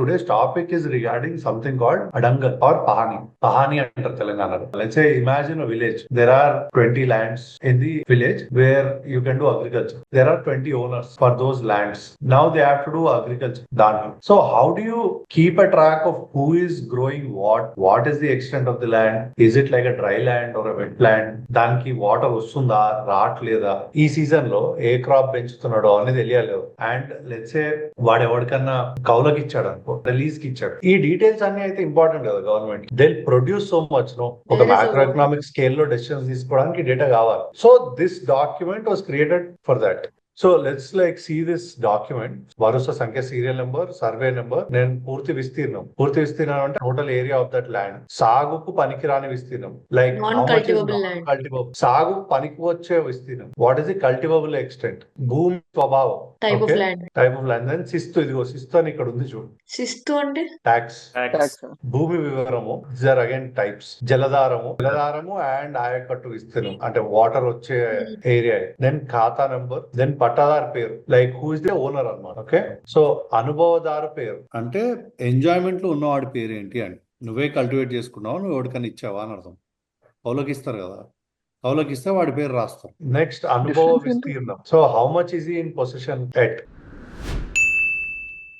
today's topic is regarding something called Adangal or Pahani. Pahani under Telangana. Let's say imagine a village. There are 20 lands in the village where you can do agriculture. There are 20 owners for those lands. Now they have to do agriculture. So how do you keep a track of who is growing what? What is the extent of the land? Is it like a dry land or a wetland? దానికి water వస్తుందా రావట్లేదా, ఈ season లో ఏ crop పెంచుతున్నాడో అనేది తెలియలేదు. And let's say వాడు ఎవరికన్నా కౌలకి ఇచ్చాడు అనుకో, రిలీజ్ కి ఇచ్చాడు, ఈ డీటెయిల్స్ అన్ని అయితే ఇంపార్టెంట్ కదా government. They produce so much no, ఒక మ్యాక్రో ఎకనామిక్ స్కేల్ లో డెసిషన్స్ తీసుకోవడానికి డేటా కావాలి. So this document was created for that. So let's like see this document. Varusa Sankhya serial number, survey number, then పూర్తి విస్తీర్ణం. పూర్తి విస్తీర్ణం అంటే total area of that land. సాగుకు పనికిరాని విస్తీర్ణం, like how much is non cultivable. సాగు పనికి వచ్చే విస్తీర్ణం, what is the cultivable extent, భూమి స్వభావం, టైప్ ఆఫ్ ల్యాండ్. దెన్ శిస్తు, ఇదిగో శిస్తు అని ఇక్కడ ఉంది చూడు. శిస్తు అంటే ట్యాక్స్. భూమి వివరము, దీస్ అగైన్ టైప్స్. జలధారము అండ్ ఆయకట్టు విస్తీర్ణం అంటే వాటర్ వచ్చే ఏరియా. దెన్ ఖాతా నంబర్, దెన్ పట్టాదారు పేరు, like who is the owner అన్నమాట. ఓకే, సో అనుభవదారు పేరు అంటే ఎంజాయ్మెంట్ లో ఉన్నవాడి పేరు ఏంటి అని. నువ్వే కల్టివేట్ చేసుకున్నావు, నువ్వు ఎవరికైనా ఇచ్చావా అని అర్థం. కౌలకి ఇస్తారు కదా, కౌలకి ఇస్తే వాడి పేరు రాస్తారు. నెక్స్ట్ అనుభవ విస్తీర్ణం. So how much is in position at